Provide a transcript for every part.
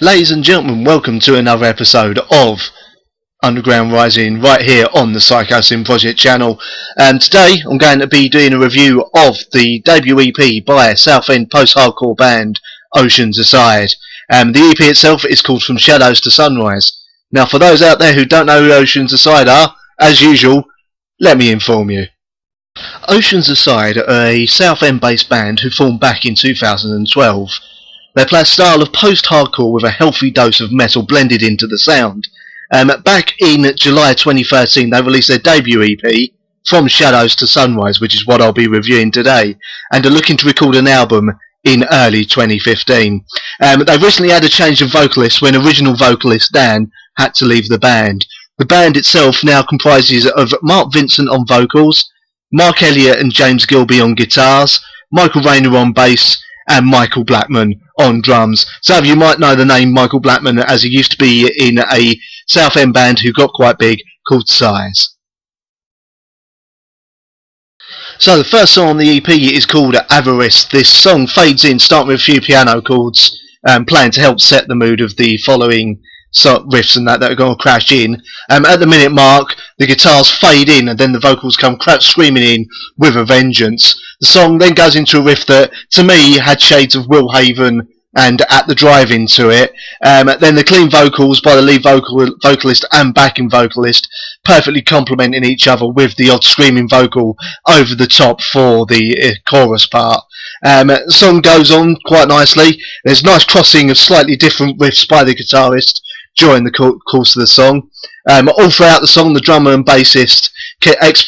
Ladies and gentlemen, welcome to another episode of Underground Rising right here on the Psychosin project channel. And today I'm going to be doing a review of the debut EP by Southend post-hardcore band Oceans Aside. The EP itself is called From Shadows to Sunrise. Now for those out there who don't know who Oceans Aside are, as usual, let me inform you. Oceans Aside are a Southend based band who formed back in 2012. They play a style of post-hardcore with a healthy dose of metal blended into the sound. Back in July 2013 they released their debut EP, From Shadows to Sunrise, which is what I'll be reviewing today, and are looking to record an album in early 2015. They've recently had a change of vocalists when original vocalist Dan had to leave the band. The band itself now comprises of Mark Vincent on vocals, Mark Elliott and James Gilby on guitars, Michael Rayner on bass, and Michael Blackman on drums. Some of you might know the name Michael Blackman as he used to be in a Southend band who got quite big called Size. So the first song on the EP is called Avaris. This song fades in, starting with a few piano chords playing to help set the mood of the following riffs and that are going to crash in. At the minute mark, the guitars fade in and then the vocals come screaming in with a vengeance. The song then goes into a riff that, to me, had shades of Will Haven and At the Drive-In to it. Then the clean vocals by the lead vocalist and backing vocalist perfectly complementing each other with the odd screaming vocal over the top for the chorus part. The song goes on quite nicely. There's nice crossing of slightly different riffs by the guitarist during the course of the song. All throughout the song, the drummer and bassist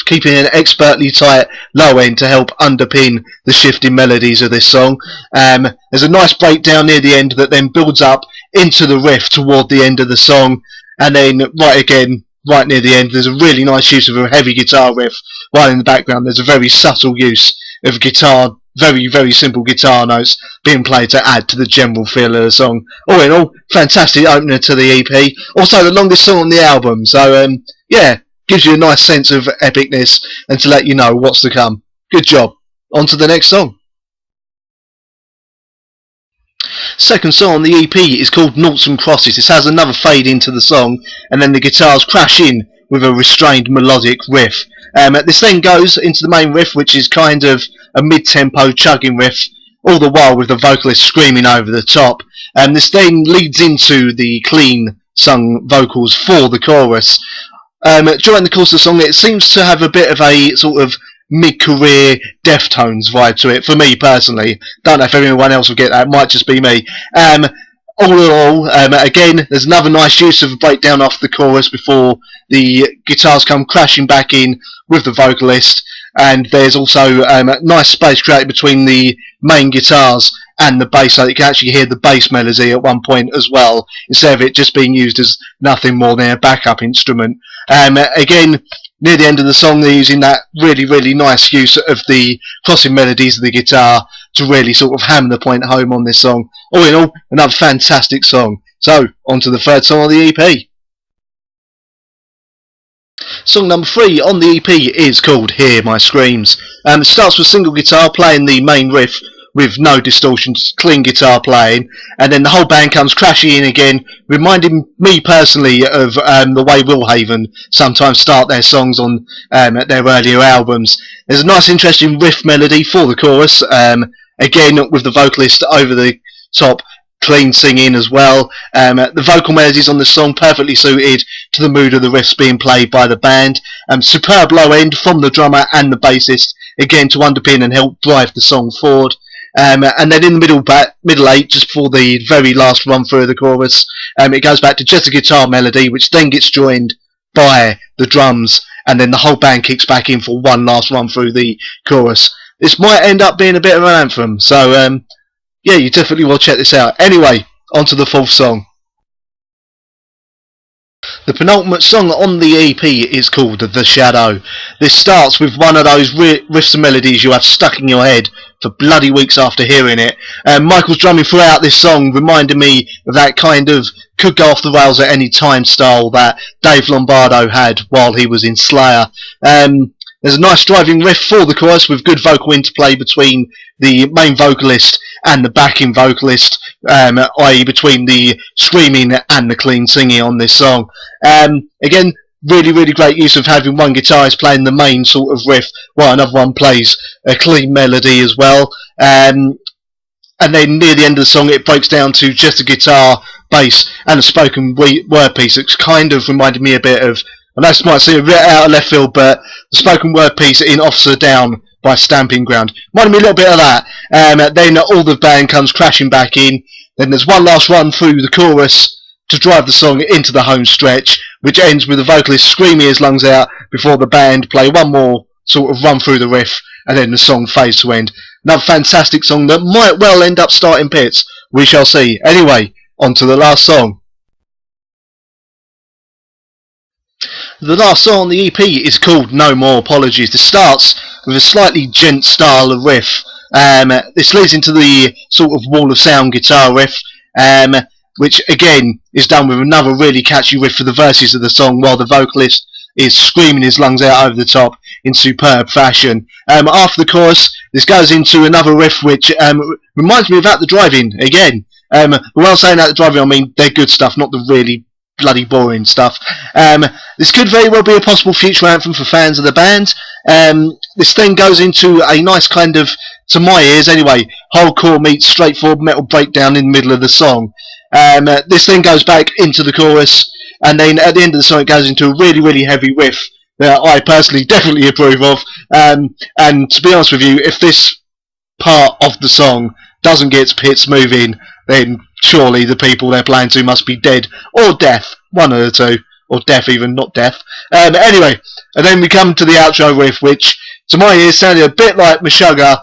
keeping an expertly tight low end to help underpin the shifting melodies of this song. There's a nice breakdown near the end that then builds up into the riff toward the end of the song, and then right near the end there's a really nice use of a heavy guitar riff, while in the background there's a very subtle use of guitar, very simple guitar notes being played to add to the general feel of the song. All in all, fantastic opener to the EP. Also the longest song on the album, so yeah, gives you a nice sense of epicness and to let you know what's to come. Good job. On to the next song. Second song on the EP is called Noughts and Crosses. This has another fade into the song and then the guitars crash in with a restrained melodic riff. This then goes into the main riff, which is kind of a mid-tempo chugging riff, all the while with the vocalist screaming over the top. This then leads into the clean sung vocals for the chorus. During the course of the song it seems to have a bit of a sort of mid-career Deftones vibe to it, for me personally. Don't know if anyone else will get that, it might just be me. All in all, again, there's another nice use of a breakdown off the chorus before the guitars come crashing back in with the vocalist, and there's also nice space created between the main guitars and the bass, so that you can actually hear the bass melody at one point as well, instead of it just being used as nothing more than a backup instrument. Again, near the end of the song they're using that really nice use of the crossing melodies of the guitar to really sort of hammer the point home on this song. All in all, another fantastic song. So, on to the third song on the EP. Song number 3 on the EP is called Hear My Screams. It starts with single guitar playing the main riff with no distortion, just clean guitar playing, and then the whole band comes crashing in again, reminding me personally of the way Will Haven sometimes start their songs on their earlier albums. There's a nice interesting riff melody for the chorus, again with the vocalist over the top, clean singing as well. The vocal melodies on the song perfectly suited to the mood of the riffs being played by the band. Superb low end from the drummer and the bassist, again to underpin and help drive the song forward. And then in the middle 8, just before the very last run through of the chorus, it goes back to just a guitar melody, which then gets joined by the drums, and then the whole band kicks back in for one last run through the chorus. This might end up being a bit of an anthem, so yeah, you definitely will check this out. Anyway, on to the fourth song. The penultimate song on the EP is called The Shadow. This starts with one of those riffs and melodies you have stuck in your head for bloody weeks after hearing it. Michael's drumming throughout this song reminded me of that kind of could go off the rails at any time style that Dave Lombardo had while he was in Slayer. There's a nice driving riff for the chorus with good vocal interplay between the main vocalist and the backing vocalist, i.e. between the screaming and the clean singing on this song. Again, really great use of having one guitarist playing the main sort of riff while another one plays a clean melody as well. And then near the end of the song it breaks down to just a guitar, bass and a spoken word piece. It's kind of reminded me a bit of, I know this might seem a bit out of left field, but the spoken word piece in Officer Down by Stamping Ground reminded me a little bit of that. Then all the band comes crashing back in. Then there's one last run through the chorus to drive the song into the home stretch, which ends with the vocalist screaming his lungs out before the band play one more sort of run through the riff, and then the song fades to end. Another fantastic song that might well end up starting pits. We shall see. Anyway, on to the last song. The last song on the EP is called No More Apologies. This starts with a slightly gent style of riff. This leads into the sort of wall of sound guitar riff, which again is done with another really catchy riff for the verses of the song, while the vocalist is screaming his lungs out over the top in superb fashion. After the chorus, this goes into another riff which reminds me of At the Drive-In again. But when I'm saying At the Drive-In, I mean they're good stuff, not the really bloody boring stuff. This could very well be a possible future anthem for fans of the band. This then goes into a nice kind of, to my ears anyway, hardcore meets straightforward metal breakdown in the middle of the song. This then goes back into the chorus, and then at the end of the song it goes into a really heavy riff that I personally definitely approve of. And to be honest with you, if this part of the song doesn't get pits moving, then surely the people they're playing to must be dead or deaf, one of the two, or deaf even, not deaf. Anyway, and then we come to the outro riff, which to my ears sounded a bit like Meshuggah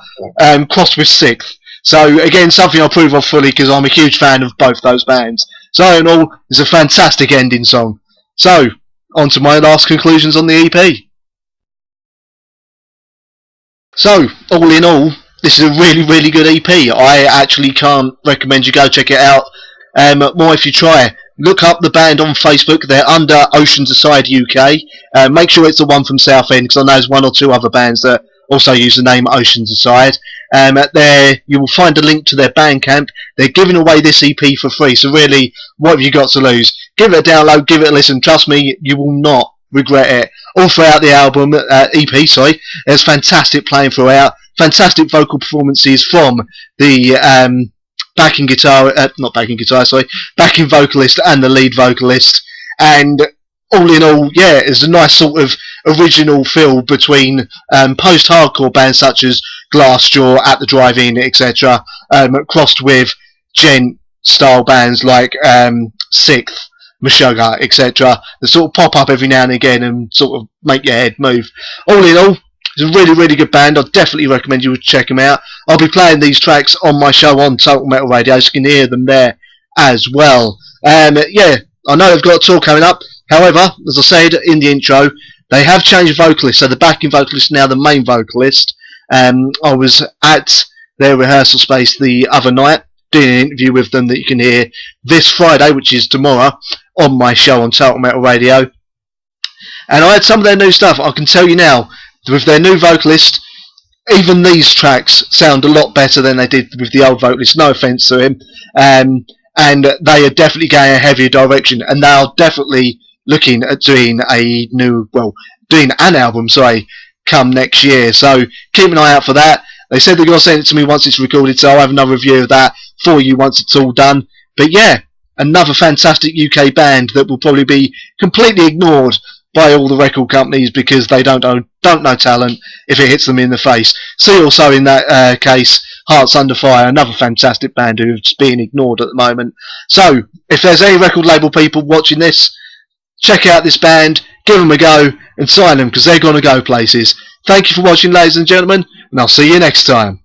crossed with Sixth. So again, something I approve of fully because I'm a huge fan of both those bands. So in all, it's a fantastic ending song. So, on to my last conclusions on the EP. So, all in all, this is a really good EP. I actually can't recommend you go check it out. More if you try. Look up the band on Facebook. They're under Oceans Aside UK. Make sure it's the one from Southend, because I know there's one or two other bands that also use the name Oceans Aside. There you will find a link to their Bandcamp. They're giving away this EP for free, so really, what have you got to lose? Give it a download, give it a listen. Trust me, you will not regret it. All throughout the album, EP, sorry, there's fantastic playing throughout, fantastic vocal performances from the backing vocalist and the lead vocalist, and all in all, yeah, it's a nice sort of original feel between post-hardcore bands such as Glassjaw, At the Drive-In, etc., crossed with gent-style bands like Sixth, Meshuggah, etc., that sort of pop up every now and again and sort of make your head move. All in all, it's a really good band. I'd definitely recommend you check them out. I'll be playing these tracks on my show on Total Metal Radio, so you can hear them there as well. Yeah, I know they've got a tour coming up. However, as I said in the intro, they have changed vocalists, so the backing vocalist is now the main vocalist. I was at their rehearsal space the other night doing an interview with them that you can hear this Friday, which is tomorrow, on my show on Total Metal Radio. And I had some of their new stuff. I can tell you now, with their new vocalist, even these tracks sound a lot better than they did with the old vocalist. No offence to him. And they are definitely going a heavier direction, and they are definitely looking at doing a new, doing an album, come next year. So keep an eye out for that. They said they're going to send it to me once it's recorded, so I'll have another review of that for you once it's all done. But yeah, another fantastic UK band that will probably be completely ignored by all the record companies because they don't know talent if it hits them in the face. See also in that case, Hearts Under Fire, another fantastic band who's being ignored at the moment. So if there's any record label people watching this, check out this band, give them a go, and sign them because they're going to go places. Thank you for watching, ladies and gentlemen, and I'll see you next time.